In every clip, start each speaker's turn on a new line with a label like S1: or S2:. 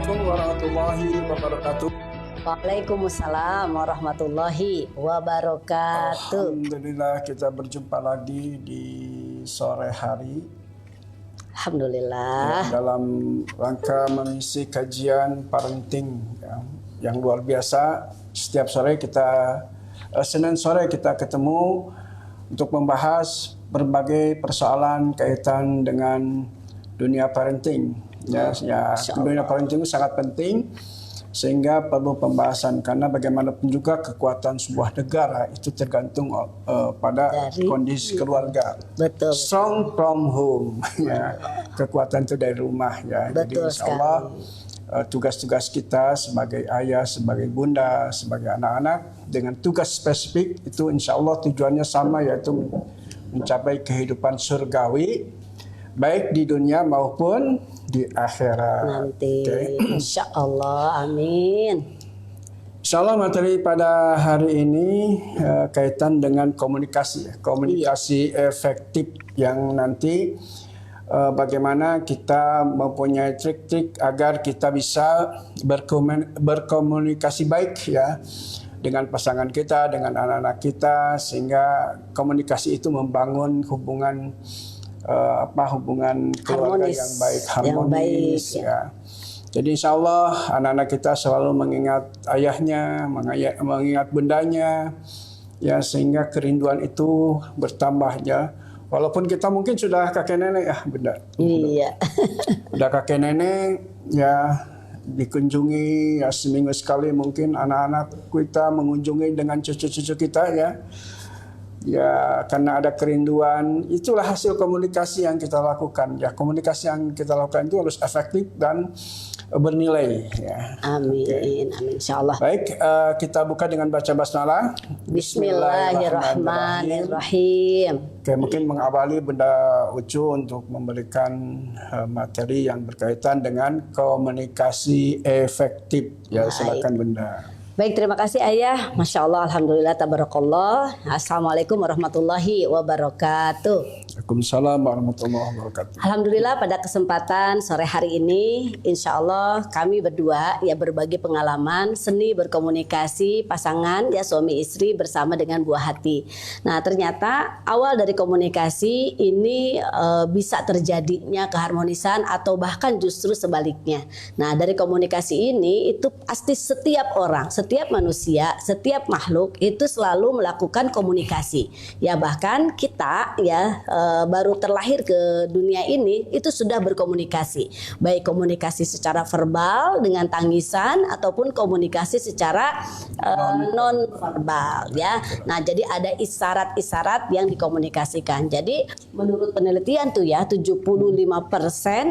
S1: Assalamualaikum warahmatullahi wabarakatuh.
S2: Waalaikumsalam warahmatullahi wabarakatuh.
S1: Alhamdulillah kita berjumpa lagi di sore hari
S2: Alhamdulillah.
S1: dalam rangka mengisi kajian parenting yang luar biasa. Setiap sore Senin sore kita ketemu untuk membahas berbagai persoalan kaitan dengan dunia parenting. Dunia parenting itu sangat penting sehingga perlu pembahasan karena bagaimanapun juga kekuatan sebuah negara itu tergantung pada kondisi keluarga.
S2: Betul.
S1: Strong from home. Kekuatan itu dari rumah ya.
S2: Betul.
S1: Jadi insyaallah tugas-tugas kita sebagai ayah, sebagai bunda, sebagai anak-anak dengan tugas spesifik itu insyaallah tujuannya sama, yaitu mencapai kehidupan surgawi baik di dunia maupun di akhirat.
S2: Nanti insyaallah, amin.
S1: Insyaallah materi pada hari ini kaitan dengan komunikasi efektif yang nanti bagaimana kita mempunyai trik-trik agar kita bisa berkomunikasi baik ya dengan pasangan kita, dengan anak-anak kita, sehingga komunikasi itu membangun hubungan keluarga
S2: Harmonis,
S1: yang baik,
S2: harmonis
S1: ya. Jadi insya Allah anak-anak kita selalu mengingat ayahnya, mengingat bundanya, ya, sehingga kerinduan itu bertambah ya. Walaupun kita mungkin sudah kakek nenek ya bunda.
S2: Iya.
S1: Udah kakek nenek ya, dikunjungi ya seminggu sekali mungkin anak-anak kita mengunjungi dengan cucu-cucu kita ya. Ya, karena ada kerinduan, itulah hasil komunikasi yang kita lakukan. Ya, komunikasi yang kita lakukan itu harus efektif dan bernilai. Ya.
S2: Amin,
S1: Okay.
S2: amin insyaallah.
S1: Baik, kita buka dengan baca basmalah.
S2: Bismillahirrahmanirrahim.
S1: Oke, mungkin mengawali Bunda Ucu untuk memberikan materi yang berkaitan dengan komunikasi efektif. Ya, silakan Bunda.
S2: Baik, terima kasih Ayah. Masya Allah, Alhamdulillah, Tabarakallah. Assalamualaikum warahmatullahi wabarakatuh.
S1: Waalaikumsalam warahmatullahi wabarakatuh.
S2: Alhamdulillah pada kesempatan sore hari ini insya Allah kami berdua ya berbagi pengalaman seni berkomunikasi pasangan ya suami istri bersama dengan buah hati. Nah ternyata awal dari komunikasi ini bisa terjadinya keharmonisan atau bahkan justru sebaliknya. Nah dari komunikasi ini itu pasti setiap orang, setiap manusia, setiap makhluk itu selalu melakukan komunikasi. Ya bahkan kita ya baru terlahir ke dunia ini itu sudah berkomunikasi, baik komunikasi secara verbal dengan tangisan ataupun komunikasi secara non verbal ya. Nah jadi ada isyarat-isyarat yang dikomunikasikan. Jadi menurut penelitian tuh ya 75%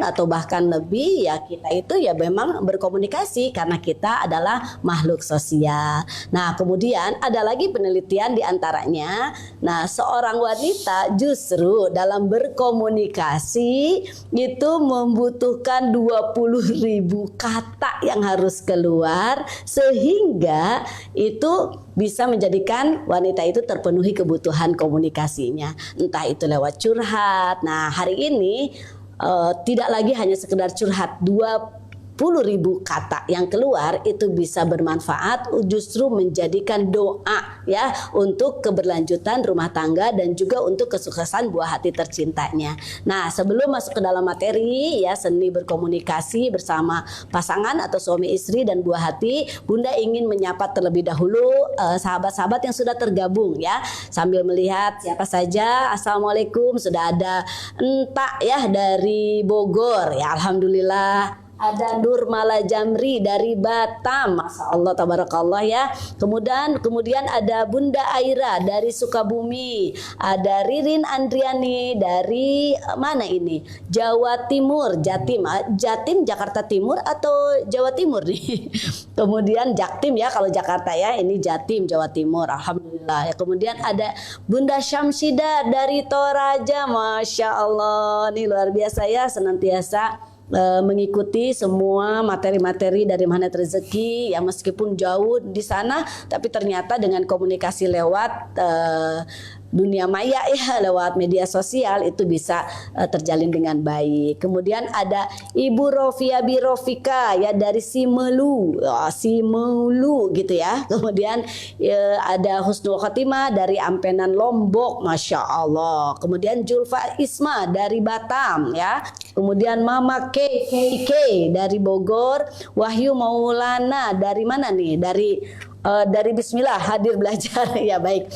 S2: atau bahkan lebih ya kita itu ya memang berkomunikasi karena kita adalah makhluk sosial. Nah kemudian ada lagi penelitian diantaranya, nah seorang wanita justru dalam berkomunikasi itu membutuhkan 20.000 kata yang harus keluar sehingga itu bisa menjadikan wanita itu terpenuhi kebutuhan komunikasinya, entah itu lewat curhat. Nah hari ini tidak lagi hanya sekedar curhat, 20.000 kata yang keluar itu bisa bermanfaat justru menjadikan doa ya untuk keberlanjutan rumah tangga dan juga untuk kesuksesan buah hati tercintanya. Nah sebelum masuk ke dalam materi ya seni berkomunikasi bersama pasangan atau suami istri dan buah hati, Bunda ingin menyapa terlebih dahulu sahabat-sahabat yang sudah tergabung ya sambil melihat siapa saja. Assalamualaikum, sudah ada Entak ya dari Bogor ya, alhamdulillah. Ada Nurmala Jamri dari Batam, Masya Allah, Tabarakallah ya. Kemudian ada Bunda Aira dari Sukabumi, ada Ririn Andriani dari mana ini? Jawa Timur, Jatim Jakarta Timur atau Jawa Timur nih? Kemudian Jaktim ya kalau Jakarta ya, ini Jatim Jawa Timur, alhamdulillah ya. Kemudian ada Bunda Syamsida dari Toraja, Masya Allah, ini luar biasa ya, senantiasa mengikuti semua materi-materi dari Magnet Rezeki ya, meskipun jauh di sana tapi ternyata dengan komunikasi lewat dunia maya ya, lewat media sosial itu bisa terjalin dengan baik. Kemudian ada Ibu Rofia Birofika ya dari Simelu, Simelu gitu ya. Kemudian ada Husnul Khotimah dari Ampenan Lombok, Masya Allah. Kemudian Julfa Isma dari Batam ya. Kemudian Mama K dari Bogor, Wahyu Maulana dari mana nih? Dari Bismillah hadir belajar ya baik.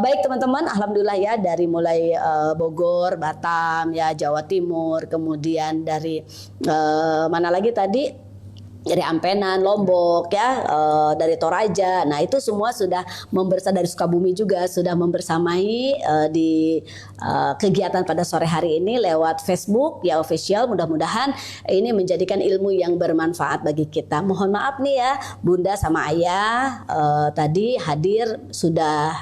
S2: Baik teman-teman, alhamdulillah ya dari mulai Bogor, Batam ya, Jawa Timur, kemudian dari mana lagi tadi? Dari Ampenan, Lombok ya, dari Toraja. Nah, itu semua sudah dari Sukabumi juga sudah membersamai di kegiatan pada sore hari ini lewat Facebook ya official. Mudah-mudahan ini menjadikan ilmu yang bermanfaat bagi kita. Mohon maaf nih ya, Bunda sama Ayah tadi hadir sudah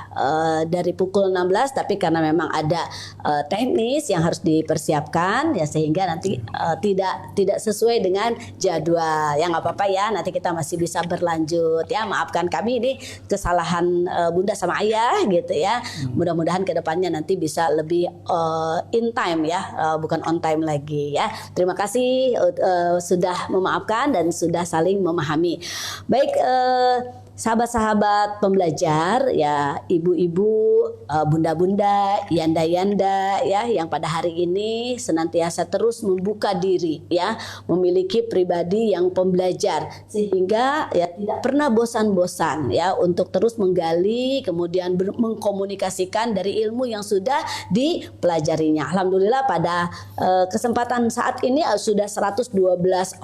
S2: dari pukul 16, tapi karena memang ada teknis yang harus dipersiapkan ya, sehingga nanti tidak sesuai dengan jadwal. Yang nggak apa-apa ya, nanti kita masih bisa berlanjut ya. Maafkan kami, ini kesalahan Bunda sama Ayah gitu ya. Mudah-mudahan kedepannya nanti bisa lebih in time ya, bukan on time lagi ya. Terima kasih sudah memaafkan dan sudah saling memahami. Baik, sahabat-sahabat pembelajar ya, ibu-ibu, bunda-bunda, yanda-yanda ya, yang pada hari ini senantiasa terus membuka diri ya, memiliki pribadi yang pembelajar sehingga ya tidak pernah bosan-bosan ya untuk terus menggali, kemudian mengkomunikasikan dari ilmu yang sudah dipelajarinya. Alhamdulillah pada kesempatan saat ini sudah 112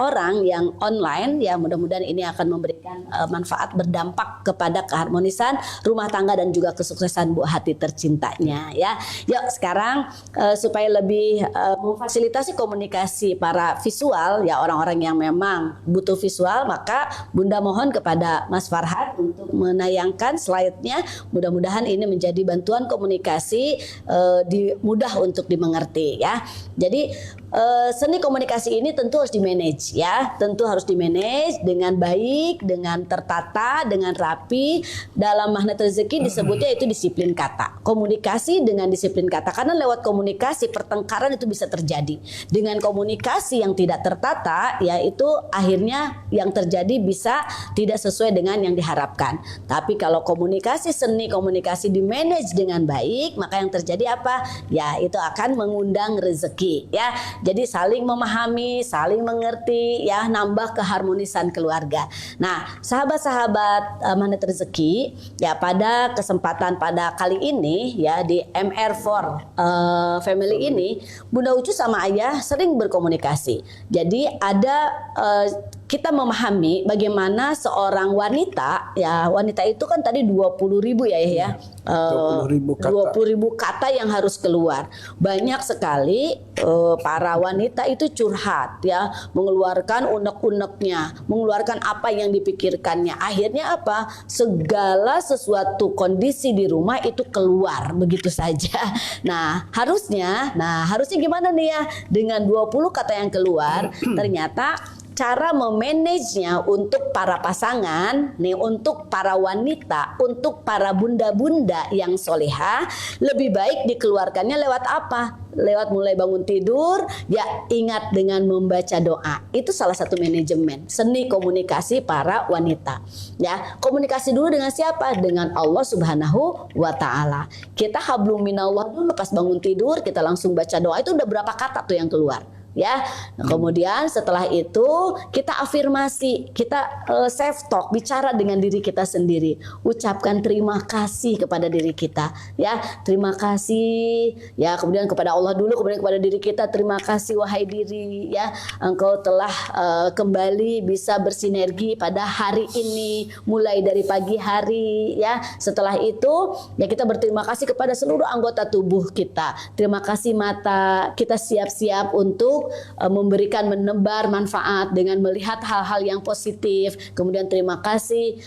S2: orang yang online ya, mudah-mudahan ini akan memberikan manfaat berdampak kepada keharmonisan rumah tangga dan juga kesuksesan buah hati tercintanya ya. Yuk sekarang supaya lebih memfasilitasi komunikasi para visual ya, orang-orang yang memang butuh visual, maka Bunda mohon kepada Mas Farhad untuk menayangkan slide-nya. Mudah-mudahan ini menjadi bantuan komunikasi mudah untuk dimengerti ya. Jadi seni komunikasi ini tentu harus di-manage ya, tentu harus di-manage dengan baik, dengan tertata, dengan rapi. Dalam magnet rezeki disebutnya itu disiplin kata. Komunikasi dengan disiplin kata, karena lewat komunikasi pertengkaran itu bisa terjadi. Dengan komunikasi yang tidak tertata ya, itu akhirnya yang terjadi bisa tidak sesuai dengan yang diharapkan. Tapi kalau seni komunikasi di-manage dengan baik, maka yang terjadi apa? Ya itu akan mengundang rezeki ya. Jadi saling memahami, saling mengerti ya, nambah keharmonisan keluarga. Nah, sahabat-sahabat magnet rezeki ya, pada kesempatan pada kali ini ya di MR4 family ini, Bunda Ucu sama Ayah sering berkomunikasi. Jadi ada kita memahami bagaimana seorang wanita ya, wanita itu kan tadi 20.000 ya 20.000 kata yang harus keluar. Banyak sekali para wanita itu curhat ya, mengeluarkan unek-uneknya, mengeluarkan apa yang dipikirkannya. Akhirnya apa? Segala sesuatu kondisi di rumah itu keluar begitu saja. Nah, harusnya gimana nih ya? Dengan 20 kata yang keluar, ternyata cara memanagenya untuk para pasangan nih, untuk para wanita, untuk para bunda-bunda yang solehah, lebih baik dikeluarkannya lewat apa? Lewat mulai bangun tidur ya, ingat dengan membaca doa. Itu salah satu manajemen seni komunikasi para wanita ya. Komunikasi dulu dengan siapa? Dengan Allah Subhanahu wa Ta'ala. Kita hablum minallah dulu, pas bangun tidur kita langsung baca doa. Itu udah berapa kata tuh yang keluar ya. Nah, kemudian setelah itu kita afirmasi, kita self talk, bicara dengan diri kita sendiri, ucapkan terima kasih kepada diri kita ya, terima kasih ya, kemudian kepada Allah dulu, kemudian kepada diri kita, terima kasih wahai diri ya, engkau telah kembali bisa bersinergi pada hari ini mulai dari pagi hari ya. Setelah itu ya kita berterima kasih kepada seluruh anggota tubuh kita. Terima kasih mata, kita siap-siap untuk untuk memberikan menebar manfaat dengan melihat hal-hal yang positif. Kemudian terima kasih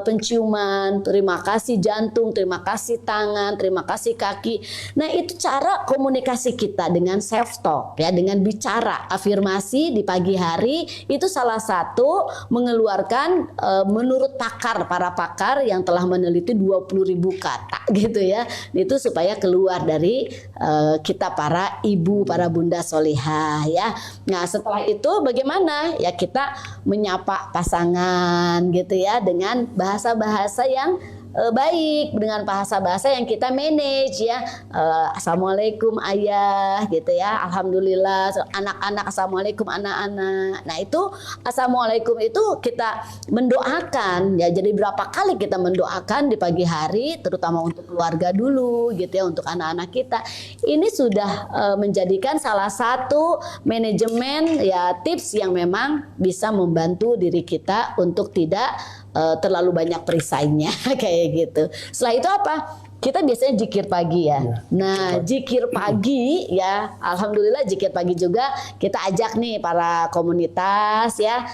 S2: penciuman, terima kasih jantung, terima kasih tangan, terima kasih kaki. Nah, itu cara komunikasi kita dengan self talk ya, dengan bicara afirmasi di pagi hari itu salah satu mengeluarkan menurut para pakar yang telah meneliti 20.000 kata gitu ya. Itu supaya keluar dari kita para ibu, para bunda solihah ya. Nah, setelah itu bagaimana? Ya kita menyapa pasangan gitu ya dengan bahasa-bahasa yang baik, dengan bahasa-bahasa yang kita manage ya. Assalamualaikum ayah gitu ya, alhamdulillah. Anak-anak assalamualaikum anak-anak. Nah itu assalamualaikum itu kita mendoakan ya. Jadi berapa kali kita mendoakan di pagi hari, terutama untuk keluarga dulu gitu ya, untuk anak-anak kita. Ini sudah menjadikan salah satu manajemen ya, tips yang memang bisa membantu diri kita untuk tidak terlalu banyak perisainya kayak gitu. Setelah itu apa? Kita biasanya zikir pagi ya. Nah, zikir pagi ya, alhamdulillah zikir pagi juga kita ajak nih para komunitas ya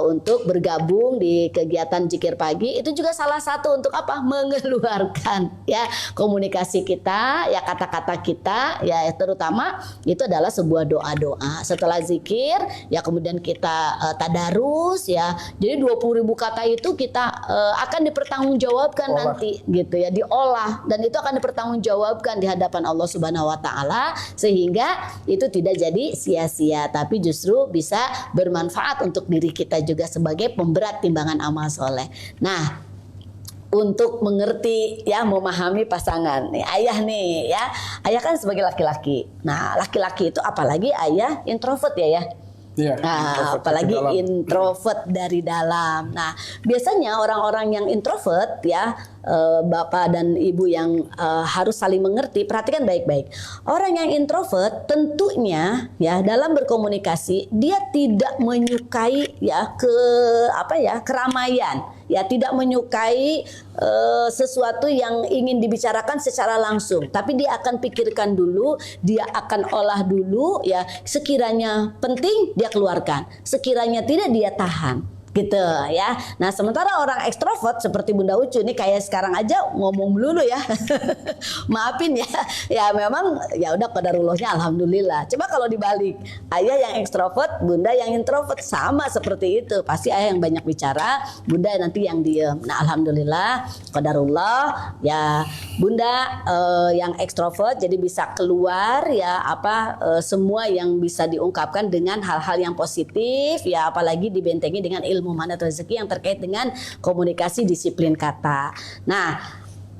S2: untuk bergabung di kegiatan zikir pagi. Itu juga salah satu untuk apa? Mengeluarkan ya komunikasi kita, ya kata-kata kita ya, terutama itu adalah sebuah doa-doa. Setelah zikir ya kemudian kita tadarus ya. Jadi 20.000 kata itu kita akan dipertanggungjawabkan nanti gitu ya, diolah, dan itu akan dipertanggungjawabkan di hadapan Allah Subhanahu wa taala, sehingga itu tidak jadi sia-sia tapi justru bisa bermanfaat untuk diri kita juga sebagai pemberat timbangan amal soleh. Nah, untuk mengerti ya, memahami pasangan nih, ayah nih ya, ayah kan sebagai laki-laki. Nah, laki-laki itu apalagi ayah introvert ya.
S1: Iya,
S2: nah, apalagi introvert dari dalam. Nah, biasanya orang-orang yang introvert ya, bapak dan ibu yang harus saling mengerti, perhatikan baik-baik. Orang yang introvert tentunya ya dalam berkomunikasi dia tidak menyukai ya keramaian, ya tidak menyukai sesuatu yang ingin dibicarakan secara langsung, tapi dia akan pikirkan dulu, dia akan olah dulu ya, sekiranya penting dia keluarkan, sekiranya tidak dia tahan gitu ya. Nah, sementara orang ekstrovert seperti Bunda Ucu ini kayak sekarang aja ngomong dulu ya. Maafin ya. Ya memang ya udah qadarullahnya alhamdulillah. Coba kalau dibalik, ayah yang ekstrovert, bunda yang introvert, sama seperti itu. Pasti ayah yang banyak bicara, bunda nanti yang diem. Nah, alhamdulillah qadarullah ya, bunda yang ekstrovert jadi bisa keluar ya semua yang bisa diungkapkan dengan hal-hal yang positif ya, apalagi dibentengi dengan ilmu manat rezeki yang terkait dengan komunikasi disiplin kata. Nah,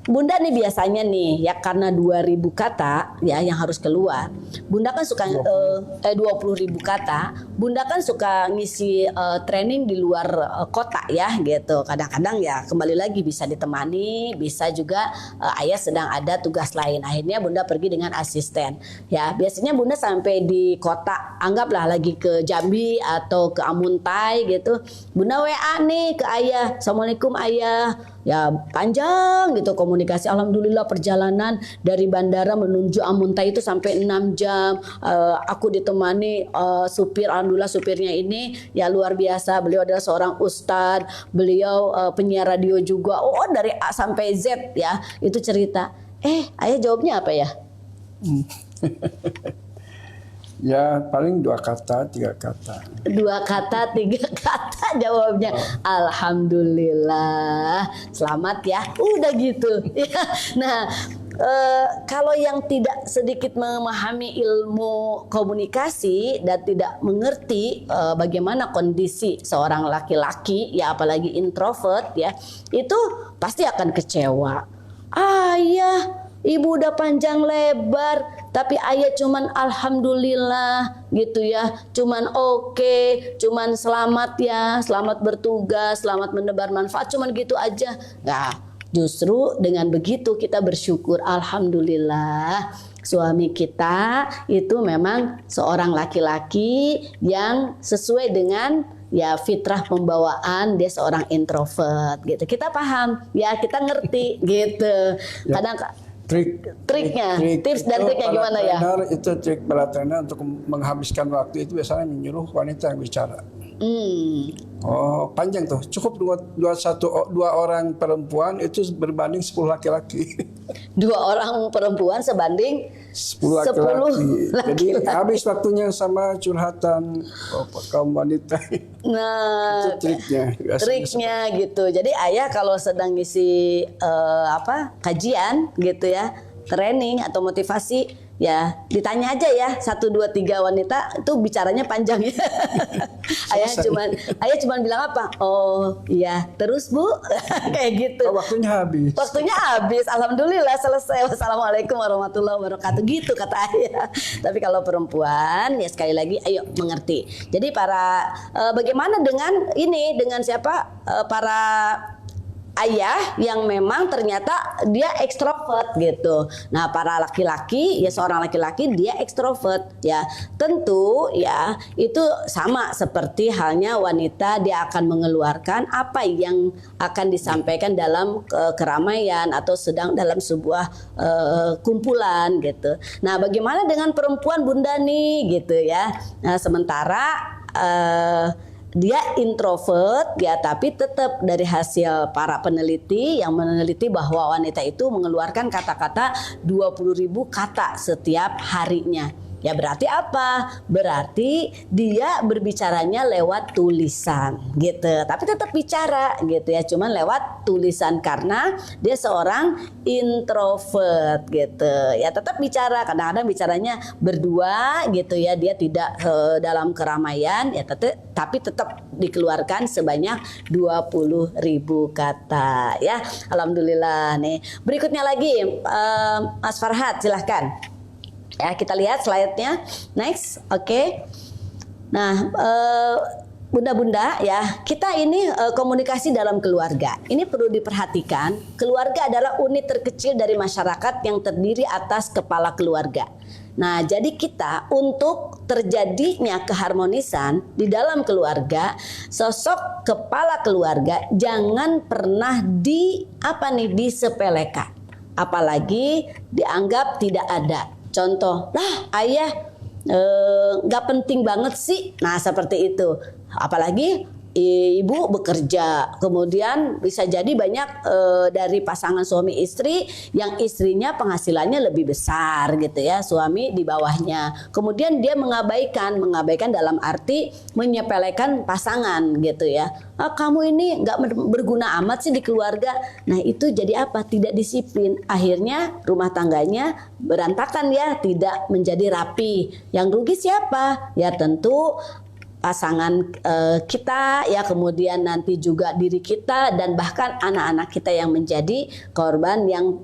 S2: bunda nih biasanya nih ya, karena 2.000 kata ya yang harus keluar. Bunda kan suka 20.000 kata. Bunda kan suka ngisi training di luar kota ya gitu. Kadang-kadang ya kembali lagi bisa ditemani, bisa juga ayah sedang ada tugas lain. Akhirnya bunda pergi dengan asisten. Ya, biasanya bunda sampai di kota, anggaplah lagi ke Jambi atau ke Amuntai gitu. Bunda WA nih ke ayah, "Assalamualaikum ayah." Ya panjang gitu komunikasi. Alhamdulillah perjalanan dari bandara menuju Amuntai itu sampai 6 jam. Aku ditemani supir, alhamdulillah supirnya ini ya luar biasa. Beliau adalah seorang ustadz, beliau penyiar radio juga. Oh, dari A sampai Z ya, itu cerita. Ayah jawabnya apa ya?
S1: Ya paling 2 kata, 3 kata.
S2: 2 kata, 3 kata jawabnya. Alhamdulillah, selamat ya. Udah gitu. Nah, kalau yang tidak sedikit memahami ilmu komunikasi dan tidak mengerti bagaimana kondisi seorang laki-laki ya, apalagi introvert ya, itu pasti akan kecewa. Ayah, ibu udah panjang lebar, tapi ayah cuman alhamdulillah gitu ya, cuman oke, cuman selamat ya, selamat bertugas, selamat menebar manfaat, cuman gitu aja. Nah, justru dengan begitu kita bersyukur, alhamdulillah suami kita itu memang seorang laki-laki yang sesuai dengan ya fitrah pembawaan, dia seorang introvert gitu. Kita paham ya, kita ngerti gitu. Kadang Triknya, tips dan triknya gimana ya?
S1: Itu trik para trainer untuk menghabiskan waktu itu biasanya menyuruh wanita yang bicara. Oh, panjang tuh. Cukup dua orang perempuan itu berbanding 10 laki-laki.
S2: 2 orang perempuan sebanding
S1: 10 laki-laki. Jadi habis waktunya sama curhatan kaum wanita.
S2: Nah,
S1: itu triknya.
S2: Triknya gitu. Jadi ayah kalau sedang ngisi kajian gitu ya, training atau motivasi, ya ditanya aja ya 1, 2, 3 wanita itu bicaranya panjang ya. ayah cuman bilang apa? Oh iya terus Bu. Kayak gitu.
S1: Waktunya habis.
S2: Alhamdulillah selesai. Wassalamualaikum warahmatullahi wabarakatuh gitu kata ayah. Tapi kalau perempuan ya sekali lagi ayo mengerti. Jadi bagaimana dengan siapa para ayah yang memang ternyata dia ekstrovert gitu. Nah, para laki-laki ya seorang laki-laki dia ekstrovert ya. Tentu ya itu sama seperti halnya wanita, dia akan mengeluarkan apa yang akan disampaikan dalam keramaian atau sedang dalam sebuah kumpulan gitu. Nah, bagaimana dengan perempuan Bunda nih gitu ya. Nah, sementara dia introvert ya, tapi tetap dari hasil para peneliti yang meneliti bahwa wanita itu mengeluarkan kata-kata 20.000 kata setiap harinya. Ya berarti apa? Berarti dia berbicaranya lewat tulisan gitu. Tapi tetap bicara gitu ya, cuman lewat tulisan karena dia seorang introvert gitu. Ya tetap bicara, kadang-kadang bicaranya berdua gitu ya. Dia tidak dalam keramaian ya, tapi tetap dikeluarkan sebanyak 20.000 kata ya. Alhamdulillah nih. Berikutnya lagi Mas Farhad silahkan. Ya, kita lihat slide-nya. Next, oke. Nah, bunda-bunda ya, kita ini komunikasi dalam keluarga. Ini perlu diperhatikan. Keluarga adalah unit terkecil dari masyarakat yang terdiri atas kepala keluarga. Nah, jadi kita untuk terjadinya keharmonisan di dalam keluarga, sosok kepala keluarga jangan pernah disepelekan. Apalagi dianggap tidak ada. Contoh, ayah nggak penting banget sih. Nah seperti itu. Apalagi ibu bekerja, kemudian bisa jadi banyak dari pasangan suami istri yang istrinya penghasilannya lebih besar gitu ya, suami di bawahnya. Kemudian dia mengabaikan dalam arti menyepelekan pasangan gitu ya. Kamu ini nggak berguna amat sih di keluarga. Nah itu jadi apa? Tidak disiplin. Akhirnya rumah tangganya berantakan ya, tidak menjadi rapi. Yang rugi siapa? Ya tentu pasangan kita ya, kemudian nanti juga diri kita dan bahkan anak-anak kita yang menjadi korban yang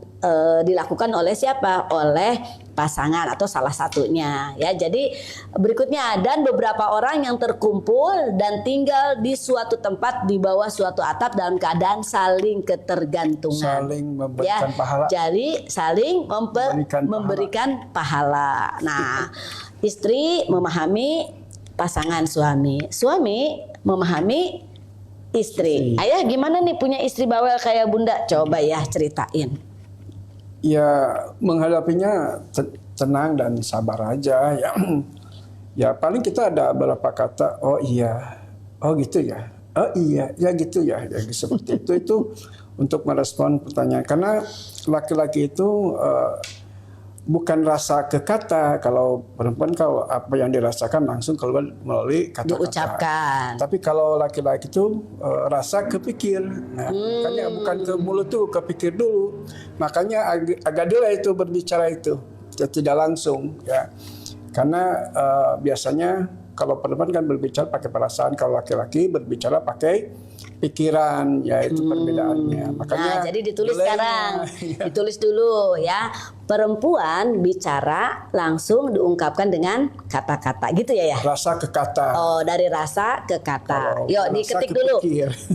S2: dilakukan oleh siapa? Oleh pasangan atau salah satunya ya. Jadi berikutnya, dan beberapa orang yang terkumpul dan tinggal di suatu tempat di bawah suatu atap dalam keadaan saling ketergantungan.
S1: Saling memberikan pahala.
S2: Jadi saling memberikan pahala. Nah, istri memahami pasangan suami memahami istri. Ayah gimana nih punya istri bawel kayak Bunda? Coba ya ceritain.
S1: Ya menghadapinya tenang dan sabar aja ya. Ya paling kita ada beberapa kata, oh iya, oh gitu ya, oh iya, ya gitu ya, ya seperti itu untuk merespon pertanyaan. Karena laki-laki itu bukan rasa ke kata. Kalau perempuan, kalau apa yang dirasakan langsung keluar melalui kata-kata.
S2: Diucapkan.
S1: Tapi kalau laki-laki itu rasa kepikir. Nah, makanya bukan ke mulut tuh, kepikir dulu. Makanya agak delay itu berbicara itu, tidak langsung ya. Karena biasanya kalau perempuan kan berbicara pakai perasaan, kalau laki-laki berbicara pakai pikiran, ya itu perbedaannya. Makanya
S2: jadi ditulis sekarang, ditulis dulu ya. Perempuan bicara langsung diungkapkan dengan kata-kata, gitu ya ya.
S1: Rasa ke kata.
S2: Oh, dari rasa ke kata. Yuk diketik dulu.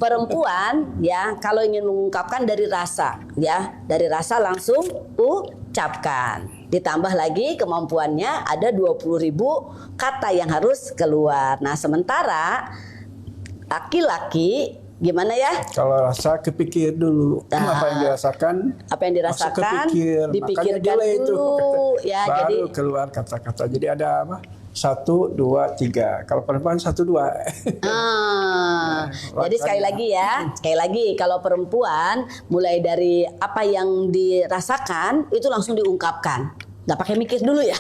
S2: Perempuan ya kalau ingin mengungkapkan dari rasa ya, dari rasa langsung ucapkan. Ditambah lagi kemampuannya ada 20.000 kata yang harus keluar. Nah sementara laki-laki Gimana ya?
S1: Kalau rasa kepikir dulu apa yang dirasakan.
S2: Apa yang dirasakan,
S1: kepikir.
S2: dipikirkan
S1: Makanya
S2: dulu. Ya,
S1: baru
S2: jadi
S1: keluar kata-kata. Jadi ada apa? 1, 2, 3. Kalau perempuan 1, 2.
S2: Jadi sekali lagi kalau perempuan mulai dari apa yang dirasakan itu langsung diungkapkan. Nggak pakai mikir dulu ya.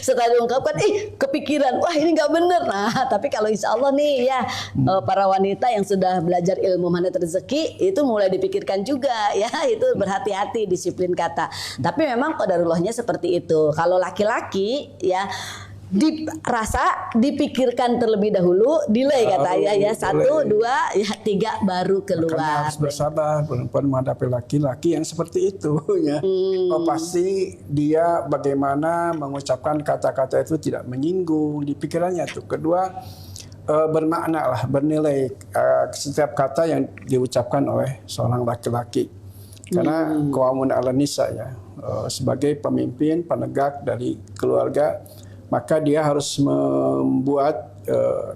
S2: Setelah diungkapkan, kepikiran, wah ini nggak bener. Nah, tapi kalau insya Allah nih ya, para wanita yang sudah belajar ilmu magnet rezeki itu mulai dipikirkan juga ya, itu berhati-hati disiplin kata. Tapi memang qadarullahnya seperti itu. Kalau laki-laki ya dirasa, dipikirkan terlebih dahulu, delay kata ayah ya, 1, 2, ya 3 baru keluar.
S1: Makanya harus bersabar perempuan menghadapi laki-laki yang seperti itu ya. Oh, pasti dia bagaimana mengucapkan kata-kata itu tidak menyinggung di pikirannya tuh. Kedua, bermakna lah, bernilai setiap kata yang diucapkan oleh seorang laki-laki. Karena qawwamun 'alan nisa ya, sebagai pemimpin penegak dari keluarga, maka dia harus membuat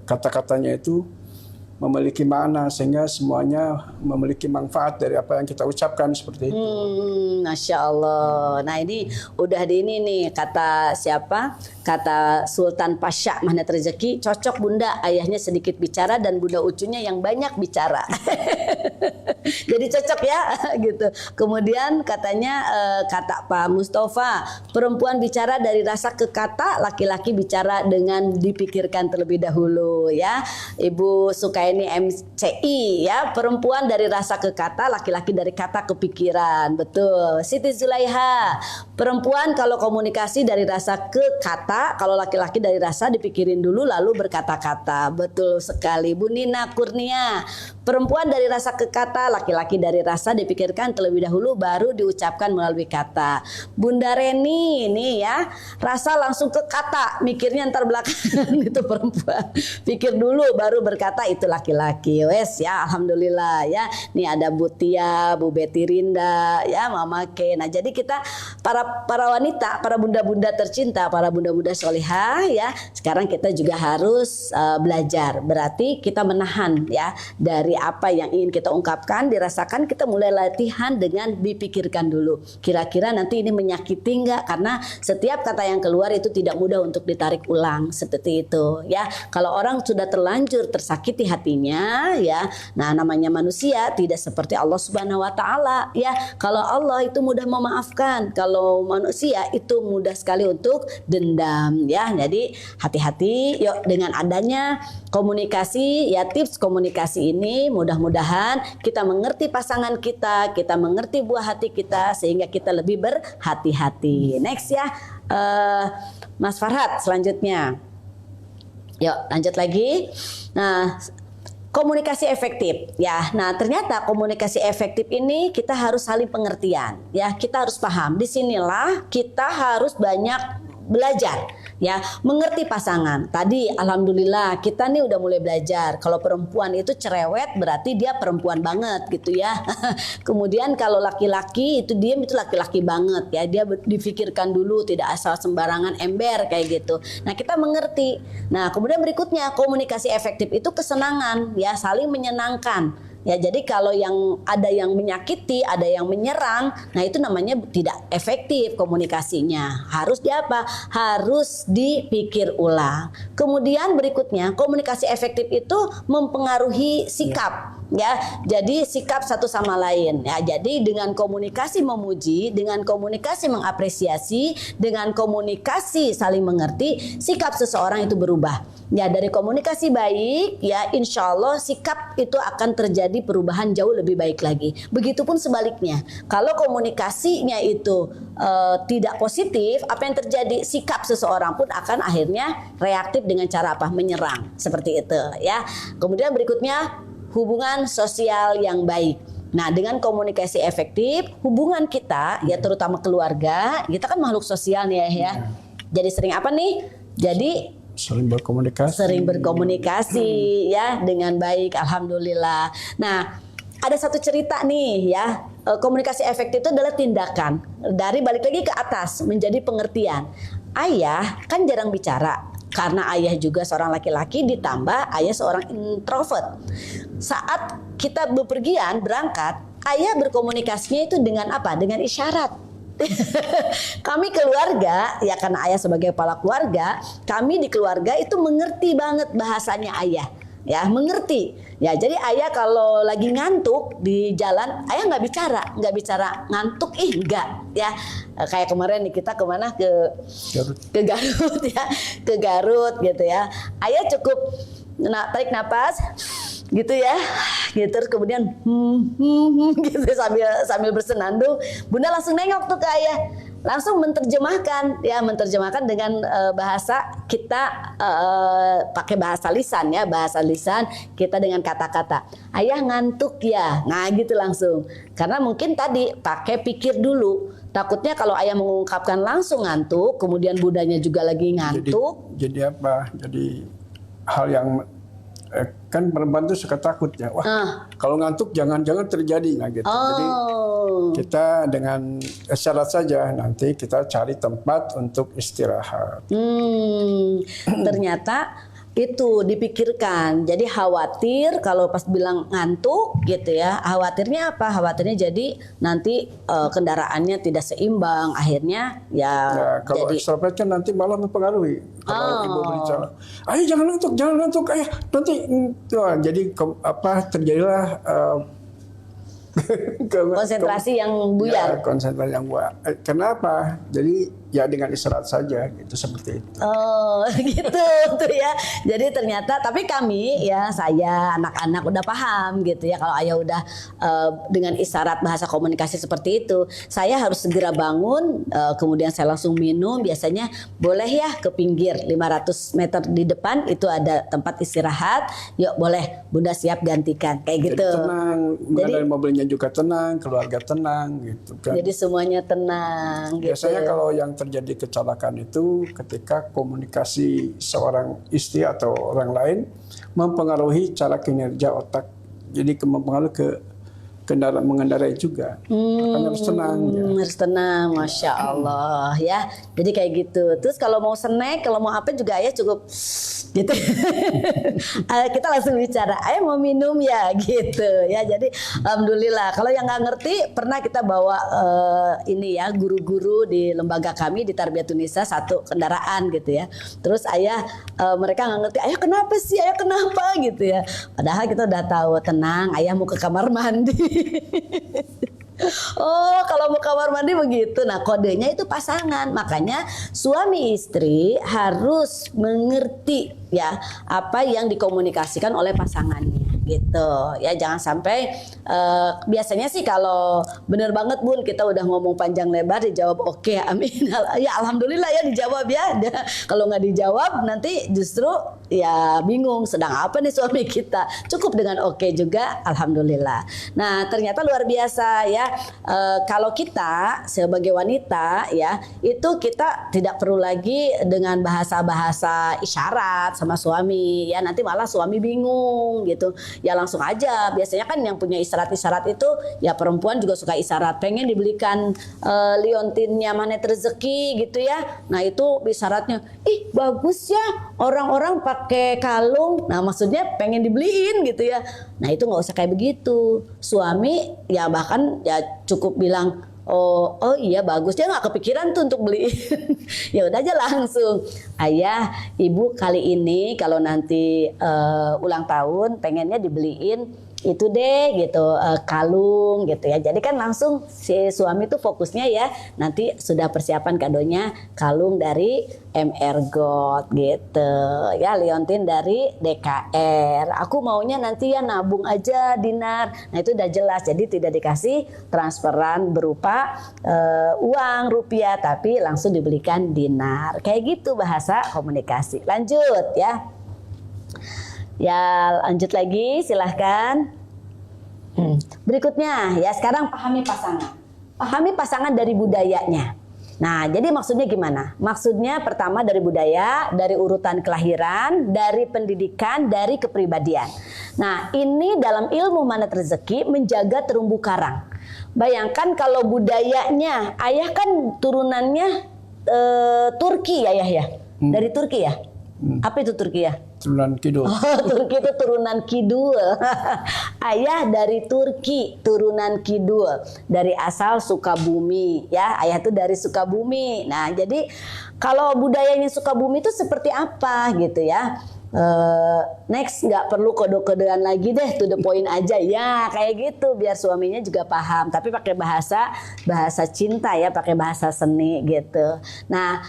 S1: kata-katanya itu memiliki makna sehingga semuanya memiliki manfaat dari apa yang kita ucapkan seperti itu.
S2: Masya Allah. Nah ini udah di ini nih kata siapa? Kata Sultan Pasha Magnet Rezeki, cocok bunda, ayahnya sedikit bicara dan bunda Ucunya yang banyak bicara. Jadi cocok ya gitu. Kemudian katanya kata Pak Mustafa, perempuan bicara dari rasa ke kata, laki-laki bicara dengan dipikirkan terlebih dahulu ya. Ibu Sukaini MCI ya, perempuan dari rasa ke kata, laki-laki dari kata ke pikiran. Betul. Siti Zulaiha, perempuan kalau komunikasi dari rasa ke kata, kalau laki-laki dari rasa dipikirin dulu lalu berkata-kata. Betul sekali. Bu Nina Kurnia, perempuan dari rasa ke kata, laki-laki dari rasa dipikirkan terlebih dahulu baru diucapkan melalui kata. Bunda Reni ini ya, rasa langsung ke kata, mikirnya ntar belakangan. Itu perempuan. Pikir dulu baru berkata, itu laki-laki. Wes ya, alhamdulillah ya. Nih ada Bu Tia, Bu Betty Rinda, ya Mama K. Nah jadi kita para wanita, para bunda-bunda tercinta, para bunda-bunda solihah ya. Sekarang kita juga harus belajar. Berarti kita menahan ya dari apa yang ingin kita ungkapkan, dirasakan, kita mulai latihan dengan dipikirkan dulu. Kira-kira nanti ini menyakiti enggak? Karena setiap kata yang keluar itu tidak mudah untuk ditarik ulang, seperti itu ya. Kalau orang sudah terlanjur tersakiti hatinya ya, nah namanya manusia tidak seperti Allah Subhanahu wa taala ya. Kalau Allah itu mudah memaafkan, kalau manusia itu mudah sekali untuk dendam ya. Jadi hati-hati yuk dengan adanya komunikasi ya, tips komunikasi ini mudah-mudahan kita mengerti pasangan kita, kita mengerti buah hati kita sehingga kita lebih berhati-hati. Next ya, Mas Farhad selanjutnya. Yuk lanjut lagi. Nah, komunikasi efektif ya. Nah ternyata komunikasi efektif ini kita harus saling pengertian ya. Kita harus paham. Disinilah kita harus banyak belajar ya, mengerti pasangan. Tadi alhamdulillah kita nih udah mulai belajar. Kalau perempuan itu cerewet berarti dia perempuan banget gitu ya. Kemudian kalau laki-laki itu diam itu laki-laki banget ya. Dia difikirkan dulu, tidak asal sembarangan ember kayak gitu. Nah kita mengerti. Nah kemudian berikutnya komunikasi efektif itu kesenangan ya, saling menyenangkan. Ya, jadi kalau ada yang menyakiti, ada yang menyerang, nah itu namanya tidak efektif komunikasinya. Harus harus dipikir ulang. Kemudian berikutnya, komunikasi efektif itu mempengaruhi sikap. Ya, jadi sikap satu sama lain. Ya, jadi dengan komunikasi memuji, dengan komunikasi mengapresiasi, dengan komunikasi saling mengerti, sikap seseorang itu berubah. Ya, dari komunikasi baik, ya insya Allah sikap itu akan terjadi perubahan jauh lebih baik lagi. Begitupun sebaliknya, kalau komunikasinya itu tidak positif, apa yang terjadi? Sikap seseorang pun akan akhirnya reaktif dengan cara apa? Menyerang, seperti itu ya. Kemudian berikutnya hubungan sosial yang baik. Nah, dengan komunikasi efektif, hubungan kita ya terutama keluarga, kita kan makhluk sosial nih ya. Jadi sering apa nih? Jadi
S1: sering berkomunikasi
S2: ya dengan baik, alhamdulillah. Nah, ada satu cerita nih ya. Komunikasi efektif itu adalah tindakan dari balik lagi ke atas menjadi pengertian. Ayah kan jarang bicara. Karena ayah juga seorang laki-laki ditambah ayah seorang introvert. saat kita bepergian berangkat, ayah berkomunikasinya itu dengan apa? Dengan isyarat. Kami keluarga, ya karena ayah sebagai kepala keluarga, kami di keluarga itu mengerti banget bahasanya ayah. Ya, mengerti. Ya, jadi ayah kalau lagi ngantuk di jalan, ayah nggak bicara ngantuk, enggak. Ya, kayak kemarin nih kita kemana ke Garut ya, ke Garut gitu ya. Ayah cukup tarik napas, gitu ya, gitu terus kemudian gitu sambil bersenandung. Bunda langsung nengok tuh ke ayah, langsung menerjemahkan dengan bahasa kita, pakai bahasa lisan ya, bahasa lisan kita dengan kata-kata. Ayah ngantuk ya, nah gitu langsung. Karena mungkin tadi pakai pikir dulu. Takutnya kalau ayah mengungkapkan langsung ngantuk, kemudian bundanya juga lagi ngantuk.
S1: Jadi apa? Jadi hal yang kan perempuan itu suka takut ya. Wah, kalau ngantuk jangan-jangan terjadi nah gitu. Jadi kita dengan syarat saja nanti kita cari tempat untuk istirahat.
S2: Ternyata itu dipikirkan. Jadi khawatir kalau pas bilang ngantuk gitu ya. Khawatirnya apa? Khawatirnya jadi nanti kendaraannya tidak seimbang. Akhirnya ya
S1: kalau
S2: jadi
S1: extrovert kan nanti malah mempengaruhi. Kalau ibu berbicara, "Ayo jangan ngantuk, ayah nanti." Jadi terjadilah
S2: konsentrasi yang buyar.
S1: Ya, konsentrasi yang buyar. Kenapa? Jadi ya dengan istirahat saja gitu, seperti itu.
S2: Oh gitu tuh ya. Jadi ternyata tapi kami ya, saya anak-anak udah paham gitu ya, kalau ayah udah dengan isyarat bahasa komunikasi seperti itu, saya harus segera bangun, kemudian saya langsung minum. Biasanya boleh ya ke pinggir 500 meter di depan itu ada tempat istirahat, yuk boleh Bunda siap gantikan kayak gitu.
S1: Jadi tenang, mengendarai mobilnya juga tenang, keluarga tenang gitu kan.
S2: Jadi semuanya tenang.
S1: Biasanya
S2: gitu.
S1: kalau yang terjadi kecelakaan itu ketika komunikasi seorang istri atau orang lain mempengaruhi cara kinerja otak. Jadi mempengaruhi ke mengendarai juga. Makanya harus tenang ya.
S2: Harus tenang, Masya Allah ya. Jadi kayak gitu. Terus kalau mau snack, kalau mau apa juga ayah cukup gitu. Kita langsung bicara, ayah mau minum ya gitu ya. Jadi alhamdulillah. Kalau yang nggak ngerti, pernah kita bawa ini ya, guru-guru di lembaga kami di Tarbiyatun Nisa satu kendaraan gitu ya. Terus ayah mereka nggak ngerti, ayah kenapa sih, ayah kenapa gitu ya. Padahal kita udah tahu, tenang, ayah mau ke kamar mandi. Oh, kalau mau kamar mandi begitu. Nah, kodenya itu pasangan. Makanya suami istri harus mengerti ya apa yang dikomunikasikan oleh pasangannya gitu. Ya jangan sampai biasanya sih kalau bener banget Bun kita udah ngomong panjang lebar dijawab oke, amin. Ya alhamdulillah ya dijawab ya. Kalau nggak dijawab nanti justru ya bingung sedang apa nih suami kita. Cukup dengan oke juga alhamdulillah. Nah, ternyata luar biasa ya. Kalau kita sebagai wanita ya, itu kita tidak perlu lagi dengan bahasa-bahasa isyarat sama suami ya, nanti malah suami bingung gitu. Ya langsung aja, biasanya kan yang punya isyarat-isyarat itu ya perempuan juga suka isyarat, pengen dibelikan liontinnya Magnet Rezeki gitu ya. Nah itu isyaratnya, ih bagus ya orang-orang pakai kalung, nah maksudnya pengen dibeliin gitu ya. Nah itu nggak usah kayak begitu. Suami ya bahkan ya cukup bilang oh iya bagus, dia nggak kepikiran tuh untuk beliin. Ya udah aja langsung, ayah ibu kali ini kalau nanti ulang tahun pengennya dibeliin itu deh gitu, kalung gitu ya. Jadi kan langsung si suami tuh fokusnya ya nanti sudah persiapan kadonya kalung dari MR Gold gitu ya, liontin dari DKR. Aku maunya nanti ya nabung aja dinar. Nah itu udah jelas, jadi tidak dikasih transferan berupa uang rupiah, tapi langsung dibelikan dinar. Kayak gitu bahasa komunikasi. Lanjut ya. Ya lanjut lagi silahkan. Berikutnya ya, sekarang pahami pasangan. Pahami pasangan dari budayanya. Nah jadi maksudnya gimana? Maksudnya pertama dari budaya, dari urutan kelahiran, dari pendidikan, dari kepribadian. Nah ini dalam ilmu Magnet Rezeki menjaga terumbu karang. Bayangkan kalau budayanya, ayah kan turunannya Turki ya ayah ya? Dari Turki ya? Apa itu Turki ya?
S1: Turunan Kidul.
S2: Turki itu turunan Kidul. Ayah dari Turki, turunan Kidul. Dari asal Sukabumi, ya. Ayah itu dari Sukabumi. Nah, jadi kalau budayanya Sukabumi itu seperti apa gitu ya? Next, nggak perlu kode-kodean lagi deh, to the point aja ya, kayak gitu biar suaminya juga paham. Tapi pakai bahasa cinta ya, pakai bahasa seni gitu. Nah,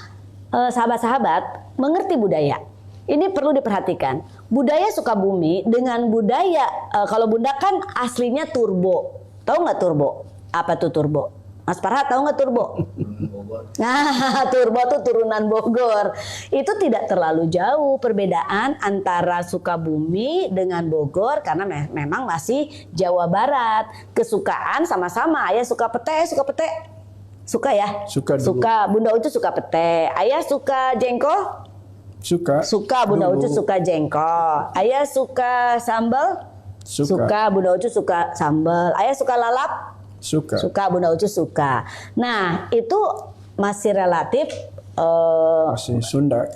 S2: sahabat-sahabat mengerti budaya. Ini perlu diperhatikan. Budaya Sukabumi dengan budaya kalau Bunda kan aslinya Turbo. Tahu nggak Turbo? Apa tuh Turbo? Mas Farhat tahu nggak Turbo? Nah, Turbo tuh turunan Bogor. Itu tidak terlalu jauh perbedaan antara Sukabumi dengan Bogor karena memang masih Jawa Barat. Kesukaan sama-sama. Ayah suka pete, suka pete. Suka ya?
S1: Suka dulu.
S2: Suka. Bunda Ucu suka pete. Ayah suka jengkol? Suka. Bunda Ucu suka jengkol. Ayah suka sambal? Suka. Bunda Ucu suka sambal. Ayah suka lalap? Suka. Bunda Ucu suka. Nah, itu masih relatif
S1: masih Sunda.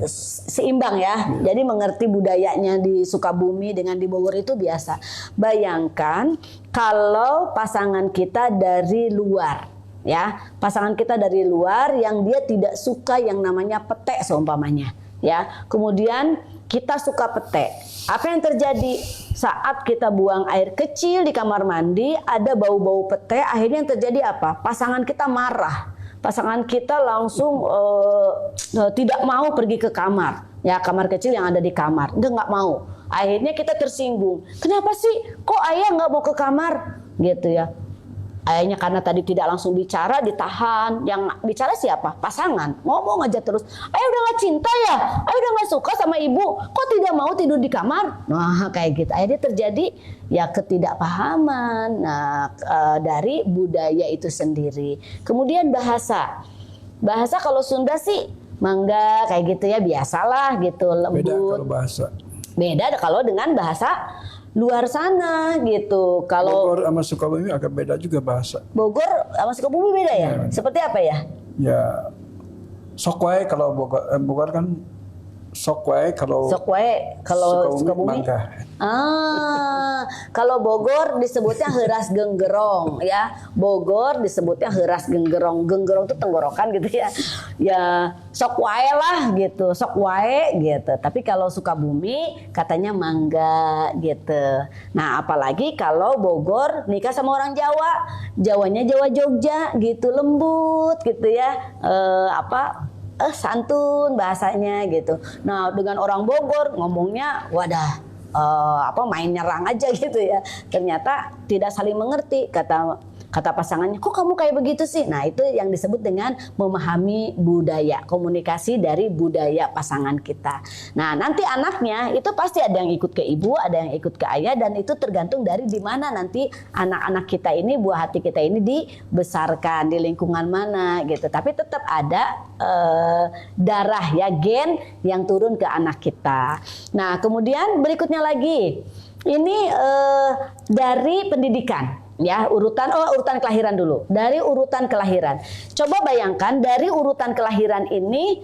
S2: Seimbang ya. Jadi mengerti budayanya di Sukabumi dengan di Bogor itu biasa. Bayangkan kalau pasangan kita dari luar. Ya, pasangan kita dari luar yang dia tidak suka yang namanya pete seumpamanya, ya. Kemudian kita suka pete. Apa yang terjadi saat kita buang air kecil di kamar mandi, ada bau-bau pete, akhirnya yang terjadi apa? Pasangan kita marah. Pasangan kita langsung tidak mau pergi ke kamar, ya, kamar kecil yang ada di kamar. Dia nggak mau. Akhirnya kita tersinggung. Kenapa sih? Kok ayah nggak mau ke kamar? Gitu ya. Ayahnya karena tadi tidak langsung bicara, ditahan. Yang bicara siapa? Pasangan. Ngomong aja terus. Ayah udah gak cinta ya? Ayah udah gak suka sama ibu? Kok tidak mau tidur di kamar? Nah, kayak gitu. Akhirnya terjadi ya ketidakpahaman dari budaya itu sendiri. Kemudian bahasa. Bahasa kalau Sunda sih mangga kayak gitu ya, biasalah gitu, lembut.
S1: Beda kalau bahasa.
S2: Beda kalau dengan bahasa luar sana gitu. Kalau
S1: Bogor sama Sukabumi agak beda juga bahasa.
S2: Bogor sama Sukabumi beda ya? Seperti apa ya?
S1: Ya, sok wae kalau Bogor kan sok wae, kalau
S2: Sukabumi
S1: mangga.
S2: Kalau Bogor disebutnya heuras genggerong ya. Bogor disebutnya heuras genggerong. Genggerong itu tenggorokan gitu ya. Ya sok wae lah gitu, sok wae gitu. Tapi kalau Sukabumi katanya mangga gitu. Nah, apalagi kalau Bogor nikah sama orang Jawa, Jawanya Jawa Jogja gitu, lembut gitu ya. Santun bahasanya gitu. Nah, dengan orang Bogor ngomongnya wadah main nyerang aja gitu ya. Ternyata tidak saling mengerti kata pasangannya, kok kamu kayak begitu sih? Nah, itu yang disebut dengan memahami budaya, komunikasi dari budaya pasangan kita. Nah, nanti anaknya itu pasti ada yang ikut ke ibu, ada yang ikut ke ayah, dan itu tergantung dari di mana nanti anak-anak kita ini, buah hati kita ini dibesarkan, di lingkungan mana gitu. Tapi tetap ada darah ya, gen yang turun ke anak kita. Nah, kemudian berikutnya lagi, ini dari pendidikan. Ya, urutan kelahiran dulu. Dari urutan kelahiran. Coba bayangkan dari urutan kelahiran ini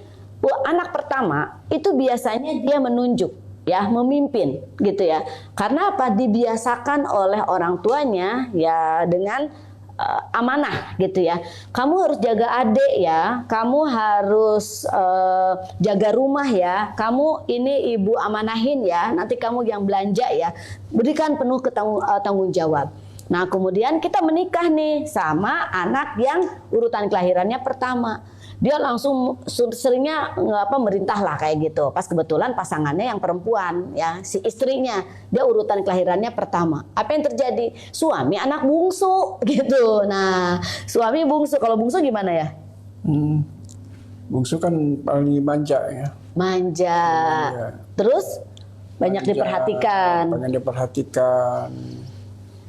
S2: anak pertama itu biasanya dia menunjuk, ya, memimpin gitu ya. Karena apa? Dibiasakan oleh orang tuanya ya dengan amanah gitu ya. Kamu harus jaga adik ya. Kamu harus jaga rumah ya. Kamu ini ibu amanahin ya. Nanti kamu yang belanja ya. Berikan penuh tanggung jawab. Nah, kemudian kita menikah nih sama anak yang urutan kelahirannya pertama. Dia langsung seringnya merintah lah kayak gitu. Pas kebetulan pasangannya yang perempuan ya, si istrinya, dia urutan kelahirannya pertama. Apa yang terjadi? Suami anak bungsu gitu. Nah, suami bungsu. Kalau bungsu gimana ya?
S1: Bungsu kan paling manja ya.
S2: Manja. Terus banyak diperhatikan.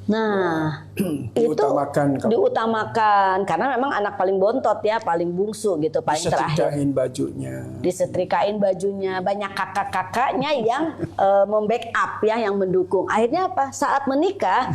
S2: Nah, diutamakan karena memang anak paling bontot ya, paling bungsu gitu, paling terakhir. Disetrikain bajunya, banyak kakak-kakaknya yang membackup ya, yang mendukung. Akhirnya apa? Saat menikah,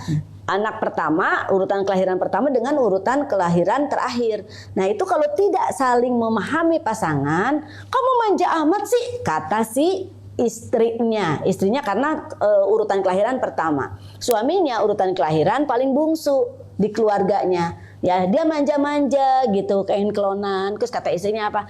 S2: anak pertama, urutan kelahiran pertama dengan urutan kelahiran terakhir. Nah, itu kalau tidak saling memahami pasangan, kamu manja amat sih, kata si istrinya karena urutan kelahiran pertama, suaminya urutan kelahiran paling bungsu di keluarganya. Ya dia manja-manja gitu, kain kelonan. Terus kata istrinya apa?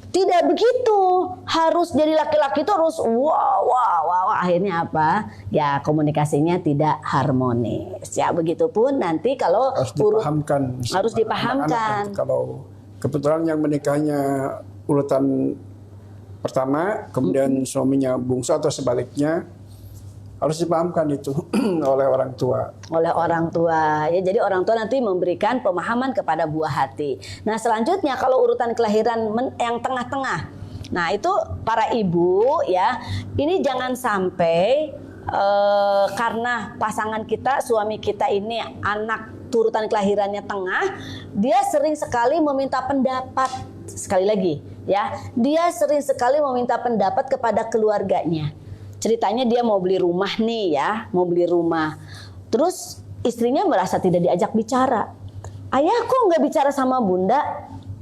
S2: Tidak begitu, harus jadi laki-laki itu harus wow. Akhirnya apa? Ya komunikasinya tidak harmonis. Ya begitupun nanti kalau harus dipahamkan.
S1: Kalau kebetulan yang menikahnya urutan pertama, kemudian suaminya bungsu atau sebaliknya, harus dipahamkan itu oleh orang tua.
S2: Oleh orang tua. Ya, jadi orang tua nanti memberikan pemahaman kepada buah hati. Nah, selanjutnya kalau urutan kelahiran yang tengah-tengah. Nah, itu para ibu ya, ini jangan sampai karena pasangan kita, suami kita ini anak urutan kelahirannya tengah, dia sering sekali meminta pendapat. Sekali lagi, ya. Dia sering sekali meminta pendapat kepada keluarganya. Ceritanya dia mau beli rumah nih ya, mau beli rumah. Terus istrinya merasa tidak diajak bicara. Ayah kok nggak bicara sama bunda?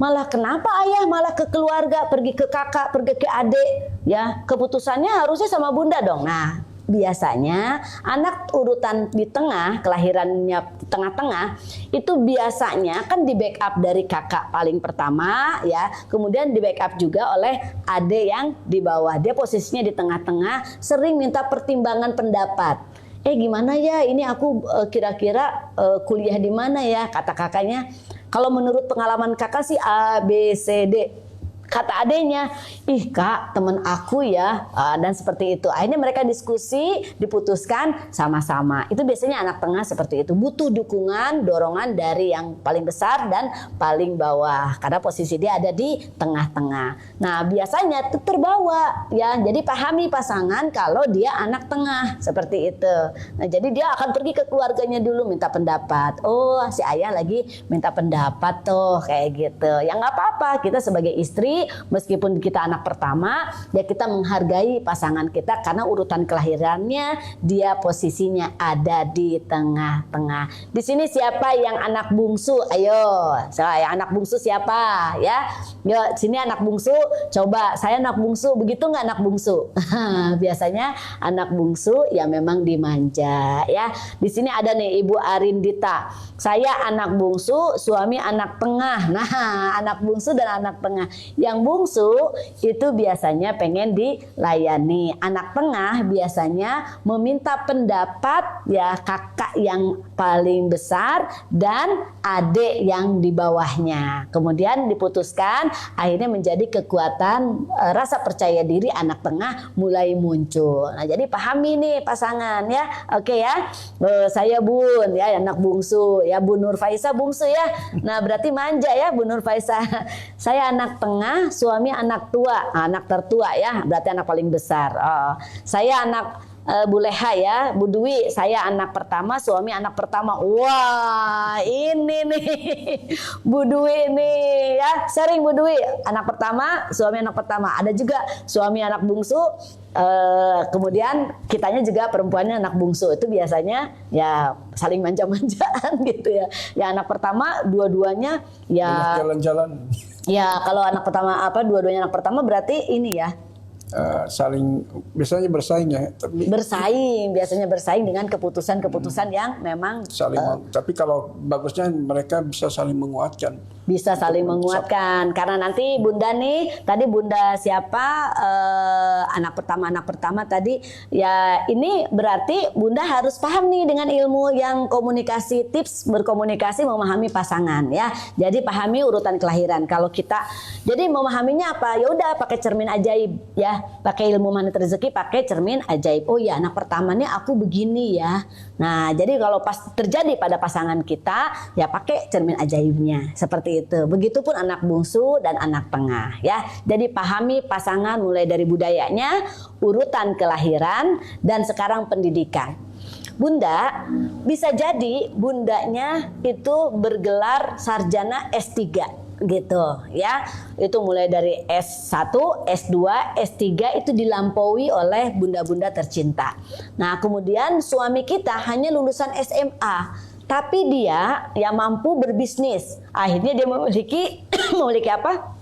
S2: Malah kenapa ayah malah ke keluarga, pergi ke kakak, pergi ke adik? Ya keputusannya harusnya sama bunda dong. Nah biasanya anak urutan di tengah, kelahirannya di tengah-tengah, itu biasanya kan di backup dari kakak paling pertama ya, kemudian di backup juga oleh adik yang di bawah. Dia posisinya di tengah-tengah, sering minta pertimbangan pendapat. Gimana ya ini aku kira-kira kuliah di mana ya, kata kakaknya. Kalau menurut pengalaman kakak sih A, B, C, D. Kata adenya, ih kak temen aku ya, dan seperti itu. Akhirnya mereka diskusi, diputuskan sama-sama. Itu biasanya anak tengah seperti itu, butuh dukungan, dorongan dari yang paling besar dan paling bawah, karena posisi dia ada di tengah-tengah. Nah biasanya terbawa ya, jadi pahami pasangan kalau dia anak tengah seperti itu. Nah jadi dia akan pergi ke keluarganya dulu minta pendapat. Oh si ayah lagi minta pendapat tuh kayak gitu. Ya nggak apa-apa, kita sebagai istri meskipun kita anak pertama, ya kita menghargai pasangan kita karena urutan kelahirannya dia posisinya ada di tengah-tengah. Di sini siapa yang anak bungsu? Ayo, yang anak bungsu siapa? Ya, yuk sini anak bungsu. Coba, saya anak bungsu. Begitu nggak anak bungsu? Biasanya anak bungsu ya memang dimanja. Ya, di sini ada nih Ibu Arindita. Saya anak bungsu, suami anak tengah. Nah, anak bungsu dan anak tengah. Yang bungsu itu biasanya pengen dilayani. Anak tengah biasanya meminta pendapat ya kakak yang paling besar dan adik yang di bawahnya. Kemudian diputuskan, akhirnya menjadi kekuatan rasa percaya diri anak tengah mulai muncul. Nah, jadi pahami nih pasangan ya. Oke ya. Saya Bun ya anak bungsu ya, Bu Nur Faisa bungsu ya. Nah, berarti manja ya Bu Nur Faisa. Saya anak tengah, suami anak tua, anak tertua ya, berarti anak paling besar. Saya anak Bu Leha ya, Bu Dwi, saya anak pertama, suami anak pertama. Wah, ini nih Bu Dwi nih ya, sering Bu Dwi anak pertama, suami anak pertama. Ada juga suami anak bungsu, kemudian kitanya juga perempuannya anak bungsu. Itu biasanya ya saling manja-manjaan gitu ya. Ya anak pertama dua-duanya ya
S1: jalan-jalan.
S2: Ya kalau anak pertama dua-duanya anak pertama berarti ini ya.
S1: Saling biasanya bersaing ya,
S2: biasanya bersaing dengan keputusan-keputusan yang memang
S1: saling tapi kalau bagusnya mereka bisa saling menguatkan.
S2: Bisa saling menguatkan karena nanti bunda nih tadi bunda siapa anak pertama tadi ya, ini berarti bunda harus paham nih dengan ilmu yang komunikasi, tips berkomunikasi memahami pasangan ya. Jadi pahami urutan kelahiran. Kalau kita jadi memahaminya apa, ya udah pakai cermin ajaib ya, pakai ilmu magnet rezeki, pakai cermin ajaib. Oh ya anak pertamanya aku begini ya. Nah jadi kalau pas terjadi pada pasangan kita ya pakai cermin ajaibnya seperti itu. Begitupun anak bungsu dan anak tengah ya. Jadi pahami pasangan mulai dari budayanya, urutan kelahiran, dan sekarang pendidikan. Bunda bisa jadi bundanya itu bergelar sarjana S3 gitu ya. Itu mulai dari S1, S2, S3 itu dilampaui oleh bunda-bunda tercinta. Nah, kemudian suami kita hanya lulusan SMA, tapi dia ya mampu berbisnis. Akhirnya dia memiliki apa?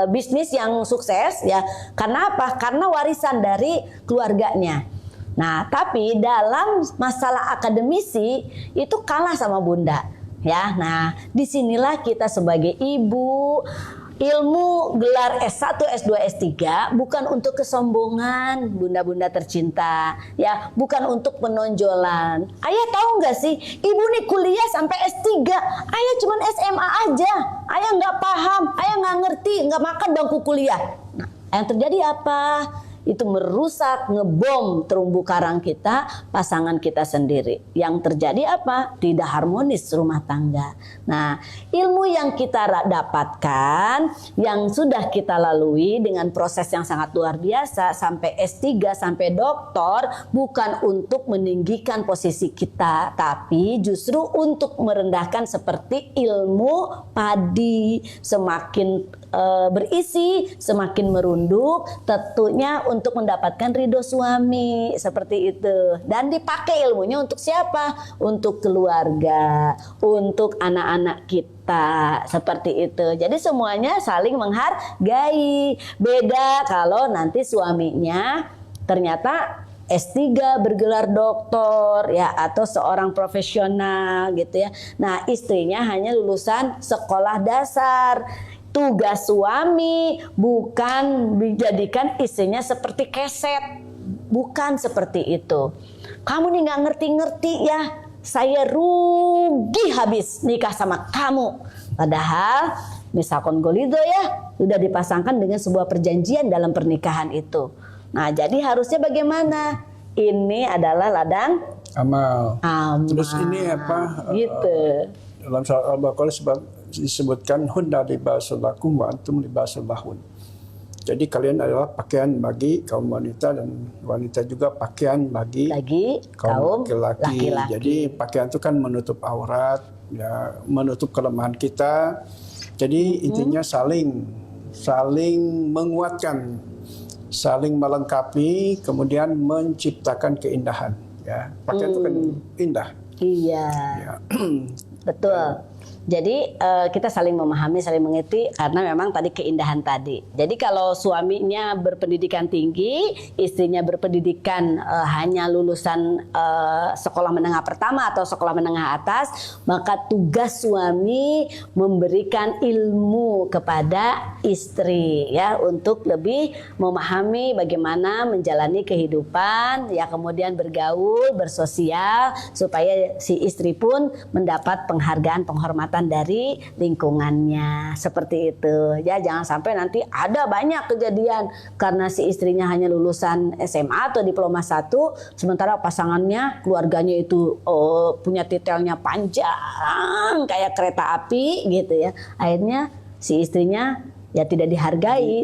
S2: bisnis yang sukses ya. Karena apa? Karena warisan dari keluarganya. Nah, tapi dalam masalah akademisi itu kalah sama bunda ya. Nah, disinilah kita sebagai ibu, ilmu gelar S1, S2, S3 bukan untuk kesombongan bunda-bunda tercinta ya, bukan untuk penonjolan. Ayah tahu nggak sih, ibu nih kuliah sampai S3, ayah cuman SMA aja, ayah nggak paham, ayah nggak ngerti, nggak makan bangku kuliah. Nah, yang terjadi apa? Itu merusak, ngebom terumbu karang kita, pasangan kita sendiri. Yang terjadi apa? Tidak harmonis rumah tangga. Nah, ilmu yang kita dapatkan, yang sudah kita lalui dengan proses yang sangat luar biasa sampai S3, sampai doktor, bukan untuk meninggikan posisi kita, tapi justru untuk merendahkan seperti ilmu padi. Semakin berisi, semakin merunduk, tentunya untuk mendapatkan ridho suami, seperti itu. Dan dipakai ilmunya untuk siapa? Untuk keluarga, untuk anak-anak kita, seperti itu. Jadi semuanya saling menghargai. Beda kalau nanti suaminya ternyata S3 bergelar doktor ya, atau seorang profesional gitu ya. Nah, istrinya hanya lulusan sekolah dasar. Tugas suami bukan dijadikan istrinya seperti keset, bukan seperti itu. Kamu nih nggak ngerti-ngerti ya, saya rugi habis nikah sama kamu. Padahal misalkan golido ya, sudah dipasangkan dengan sebuah perjanjian dalam pernikahan itu. Nah, jadi harusnya bagaimana? Ini adalah ladang
S1: Amal.
S2: amal.
S1: Terus ini apa?
S2: Gitu.
S1: Dalam surat Al-Baqarah disebutkan hunna libasul lakum wa antum libasul lahun. Jadi kalian adalah pakaian bagi kaum wanita dan wanita juga pakaian bagi kaum laki-laki. Jadi pakaian itu kan menutup aurat, ya, menutup kelemahan kita. Jadi intinya saling menguatkan, saling melengkapi, kemudian menciptakan keindahan. Ya, pakaian itu kan indah.
S2: Iya.
S1: Ya.
S2: Betul. Jadi kita saling memahami, saling mengerti karena memang tadi keindahan tadi. Jadi kalau suaminya berpendidikan tinggi, istrinya berpendidikan hanya lulusan sekolah menengah pertama atau sekolah menengah atas, maka tugas suami memberikan ilmu kepada istri ya, untuk lebih memahami bagaimana menjalani kehidupan ya, kemudian bergaul, bersosial, supaya si istri pun mendapat penghargaan, penghormatan dari lingkungannya, seperti itu ya. Jangan sampai nanti ada banyak kejadian karena si istrinya hanya lulusan SMA atau diploma 1, sementara pasangannya, keluarganya itu punya titelnya panjang kayak kereta api gitu ya. Akhirnya si istrinya ya tidak dihargai,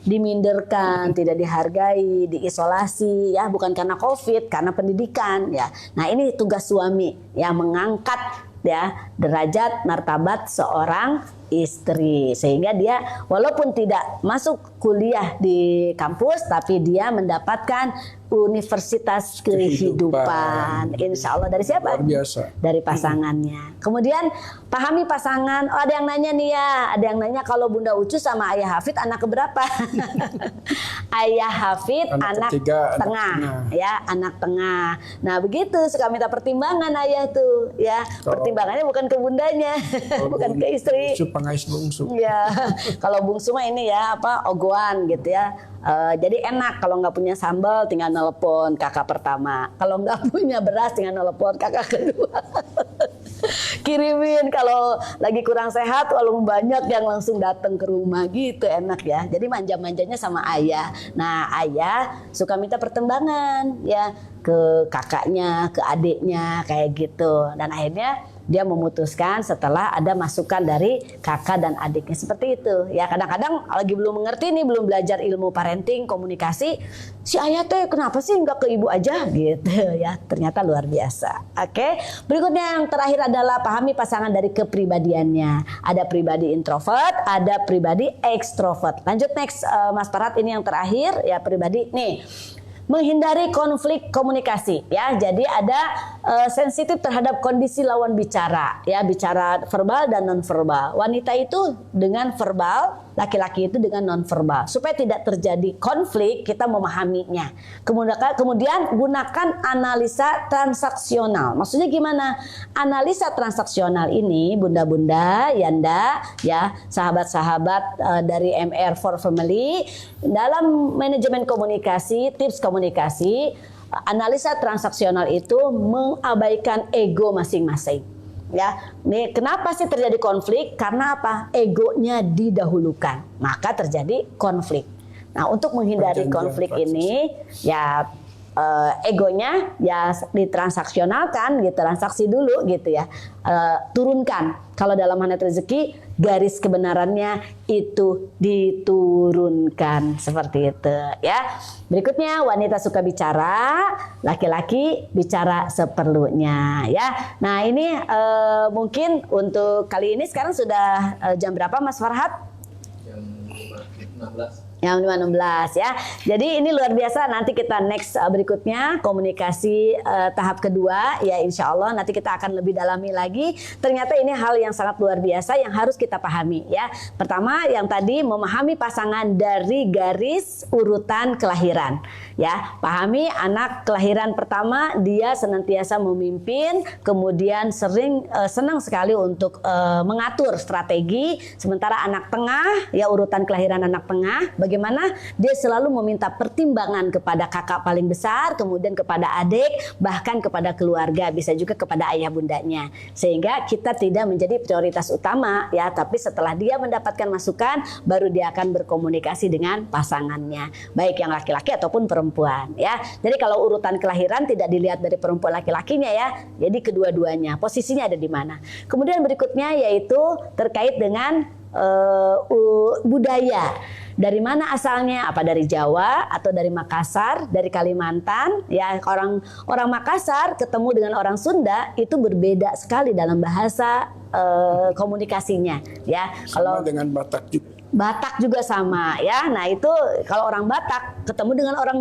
S2: diminderkan, tidak dihargai, diisolasi ya, bukan karena COVID, karena pendidikan ya. Nah, ini tugas suami ya, mengangkat ya derajat martabat seorang istri, sehingga dia walaupun tidak masuk kuliah di kampus, tapi dia mendapatkan universitas kehidupan. Insya Allah dari siapa?
S1: Luar biasa.
S2: Dari pasangannya. Kemudian pahami pasangan. Oh, ada yang nanya nih ya, ada yang nanya kalau Bunda Ucu sama Ayah Hafid anak keberapa? Ayah Hafid anak
S1: ketiga,
S2: tengah, ya, anak tengah. Nah, begitu suka minta pertimbangan ayah tuh ya. Pertimbangannya bukan ke bundanya, bukan ke istri.
S1: Pengais bungsu.
S2: Ya, kalau bungsu mah ini ya apa, ogoan gitu ya. Jadi enak kalau nggak punya sambal tinggal nelpon kakak pertama. Kalau nggak punya beras tinggal nelpon kakak kedua. Kirimin kalau lagi kurang sehat, walaupun banyak yang langsung datang ke rumah gitu, enak ya. Jadi manja-manjanya sama ayah. Nah, ayah suka minta pertimbangan ya ke kakaknya, ke adiknya kayak gitu. Dan akhirnya dia memutuskan setelah ada masukan dari kakak dan adiknya, seperti itu ya. Kadang-kadang lagi belum mengerti nih, belum belajar ilmu parenting, komunikasi, si ayah tuh kenapa sih nggak ke ibu aja gitu ya. Ternyata luar biasa. Oke, berikutnya yang terakhir adalah pahami pasangan dari kepribadiannya. Ada pribadi introvert, ada pribadi ekstrovert. Lanjut next Mas Parat, ini yang terakhir ya, pribadi nih. Menghindari konflik komunikasi ya. Jadi ada sensitif terhadap kondisi lawan bicara, ya, bicara verbal dan non verbal. Wanita itu dengan verbal, laki-laki itu dengan non verbal. Supaya tidak terjadi konflik, kita memahaminya. Kemudian gunakan analisa transaksional. Maksudnya gimana? Analisa transaksional ini, bunda-bunda, Yanda, ya, sahabat-sahabat dari MR for Family, dalam manajemen komunikasi, tips komunikasi, analisa transaksional itu mengabaikan ego masing-masing. Ya, nih kenapa sih terjadi konflik? Karena apa? Egonya didahulukan, maka terjadi konflik. Nah, untuk menghindari konflik ini, ya egonya ya ditransaksionalkan, gitu, transaksi dulu, gitu ya, turunkan. Kalau dalam Magnet Rezeki, garis kebenarannya itu diturunkan, seperti itu, ya. Berikutnya, wanita suka bicara, laki-laki bicara seperlunya, ya. Nah, ini mungkin untuk kali ini sekarang sudah jam berapa, Mas Farhat?
S3: Jam 5.16.
S2: Yang 5.16 ya. Jadi ini luar biasa. Nanti kita next berikutnya komunikasi tahap kedua, ya, insya Allah nanti kita akan lebih dalami lagi. Ternyata ini hal yang sangat luar biasa yang harus kita pahami, ya. Pertama, yang tadi memahami pasangan dari garis urutan kelahiran, ya. Pahami anak kelahiran pertama dia senantiasa memimpin, kemudian senang sekali untuk mengatur strategi. Sementara anak tengah, ya, urutan kelahiran anak tengah, bagaimana dia selalu meminta pertimbangan kepada kakak paling besar, kemudian kepada adik, bahkan kepada keluarga, bisa juga kepada ayah bundanya. Sehingga kita tidak menjadi prioritas utama, ya, tapi setelah dia mendapatkan masukan, baru dia akan berkomunikasi dengan pasangannya, baik yang laki-laki ataupun perempuan, ya. Jadi kalau urutan kelahiran tidak dilihat dari perempuan laki-lakinya, ya. Jadi kedua-duanya posisinya ada di mana. Kemudian berikutnya yaitu terkait dengan budaya. Dari mana asalnya? Apa dari Jawa atau dari Makassar, dari Kalimantan? Ya, orang Makassar ketemu dengan orang Sunda itu berbeda sekali dalam bahasa komunikasinya. Ya,
S1: Sama dengan Batak juga.
S2: Batak juga sama, ya. Nah, itu kalau orang Batak ketemu dengan orang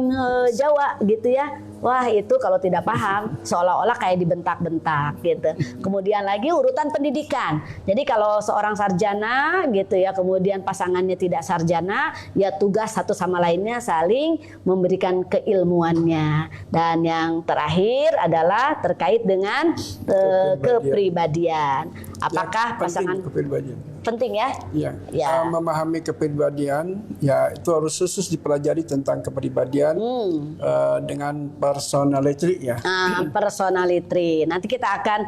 S2: Jawa, gitu ya. Wah, itu kalau tidak paham seolah-olah kayak dibentak-bentak, gitu. Kemudian lagi urutan pendidikan. Jadi kalau seorang sarjana, gitu ya, kemudian pasangannya tidak sarjana, ya tugas satu sama lainnya saling memberikan keilmuannya. Dan yang terakhir adalah terkait dengan kepribadian. Apakah pasangan
S1: kepribadian?
S2: Penting, ya?
S1: Ya.
S2: Ya.
S1: Memahami kepribadian, ya, itu harus khusus dipelajari tentang kepribadian dengan personality, ya.
S2: Personality. Nanti kita akan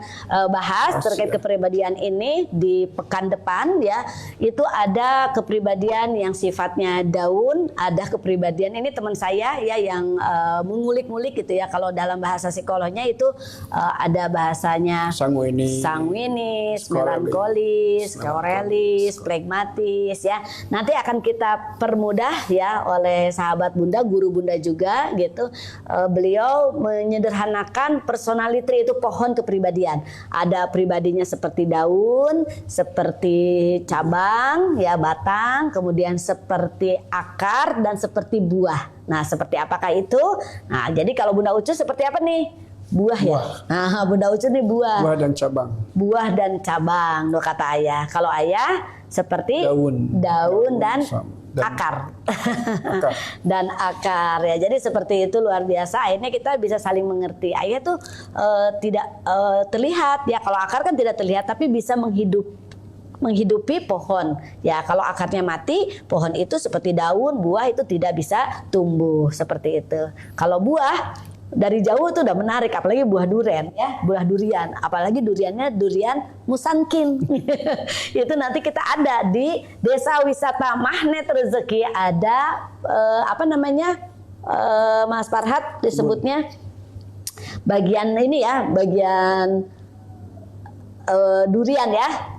S2: bahas terkait kepribadian ini di pekan depan, ya. Itu ada kepribadian yang sifatnya daun, ada kepribadian ini teman saya, ya, yang mengulik-ngulik, gitu ya. Kalau dalam bahasa psikolognya itu ada bahasanya sanguinis, melankolis, korelis, pragmatis, ya. Nanti akan kita permudah, ya, oleh sahabat bunda, guru bunda juga, gitu. Beliau menyederhanakan personality itu pohon kepribadian. Ada pribadinya seperti daun, seperti cabang, ya, batang, kemudian seperti akar dan seperti buah. Nah, seperti apakah itu? Nah, jadi kalau Bunda Ucu seperti apa nih? Buah, ya. Nah, Bunda Ucu nih buah.
S1: Buah dan cabang.
S2: Buah dan cabang, loh, kata ayah. Kalau ayah seperti daun dan akar. Dan akar, ya. Jadi seperti itu, luar biasa. Akhirnya kita bisa saling mengerti. Ayah tuh tidak terlihat, ya. Kalau akar kan tidak terlihat, tapi bisa menghidupi pohon. Ya, kalau akarnya mati, pohon itu seperti daun, buah itu tidak bisa tumbuh, seperti itu. Kalau buah dari jauh tuh udah menarik, apalagi buah durian, ya, buah durian, apalagi duriannya durian Musankin. Itu nanti kita ada di Desa Wisata Magnet Rezeki, ada Mas Farhat disebutnya bagian ini, ya, bagian durian, ya.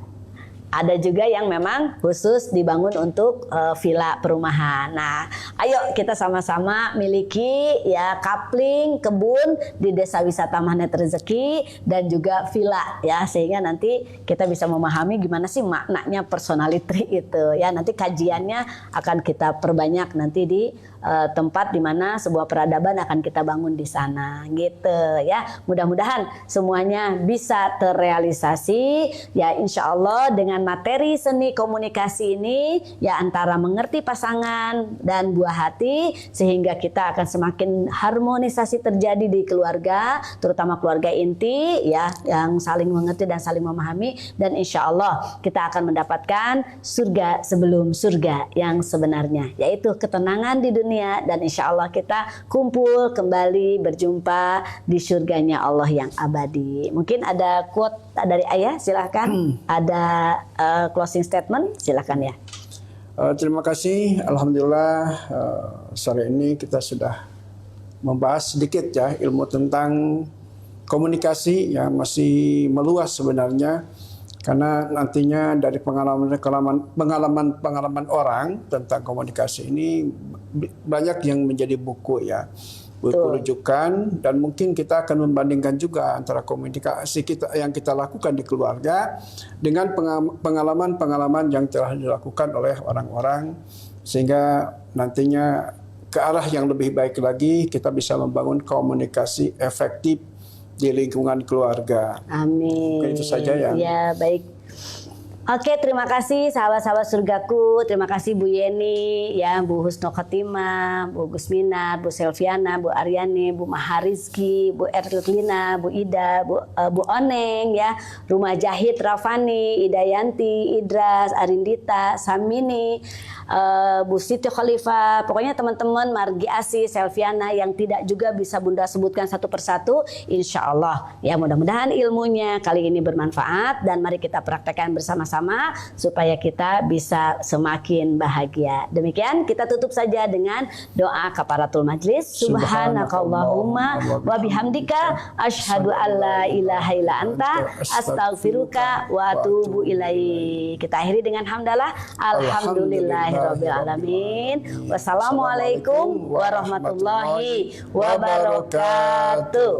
S2: Ada juga yang memang khusus dibangun untuk villa perumahan. Nah, ayo kita sama-sama miliki, ya, kapling, kebun di Desa Wisata Magnet Rezeki dan juga villa, ya, sehingga nanti kita bisa memahami gimana sih maknanya personality itu, ya. Nanti kajiannya akan kita perbanyak nanti di tempat di mana sebuah peradaban akan kita bangun di sana gitu ya. Mudah-mudahan semuanya bisa terrealisasi ya, insya Allah dengan materi seni komunikasi ini ya, antara mengerti pasangan dan buah hati, sehingga kita akan semakin harmonisasi terjadi di keluarga, terutama keluarga inti ya, yang saling mengerti dan saling memahami, dan insya Allah kita akan mendapatkan surga sebelum surga yang sebenarnya, yaitu ketenangan di dunia, dan insya Allah kita kumpul kembali berjumpa di surganya Allah yang abadi. Mungkin ada quote dari Ayah, silahkan. Ada closing statement, silahkan ya.
S1: Terima kasih. Alhamdulillah sore ini kita sudah membahas sedikit ya ilmu tentang komunikasi yang masih meluas sebenarnya, karena nantinya dari pengalaman orang tentang komunikasi ini banyak yang menjadi buku ya, buku rujukan, dan mungkin kita akan membandingkan juga antara komunikasi yang kita lakukan di keluarga dengan pengalaman-pengalaman yang telah dilakukan oleh orang-orang, sehingga nantinya ke arah yang lebih baik lagi kita bisa membangun komunikasi efektif di lingkungan keluarga.
S2: Amin.
S1: Mungkin itu saja ya.
S2: Ya, baik. Oke, terima kasih sahabat-sahabat surgaku. Terima kasih Bu Yeni, ya, Bu Husno Khotimah, Bu Gusmina, Bu Selviana, Bu Aryani, Bu Maharizki, Bu Erlina, Bu Ida, Bu Oneng, ya, Rumah Jahit Rafani, Idayanti, Idras, Arindita, Samini, Bu Siti Khalifah, pokoknya teman-teman Margi Asi, Selviana yang tidak juga bisa Bunda sebutkan satu persatu, insya Allah ya, mudah-mudahan ilmunya kali ini bermanfaat, dan mari kita praktekkan bersama-sama supaya kita bisa semakin bahagia. Demikian kita tutup saja dengan doa kafaratul majlis. Subhanakallahumma wa bihamdika asyhadu alla ilaha illa anta astaghfiruka wa atubu ilaik. Kita akhiri dengan hamdalah alhamdulillahirabbil alamin. Wassalamualaikum warahmatullahi wabarakatuh.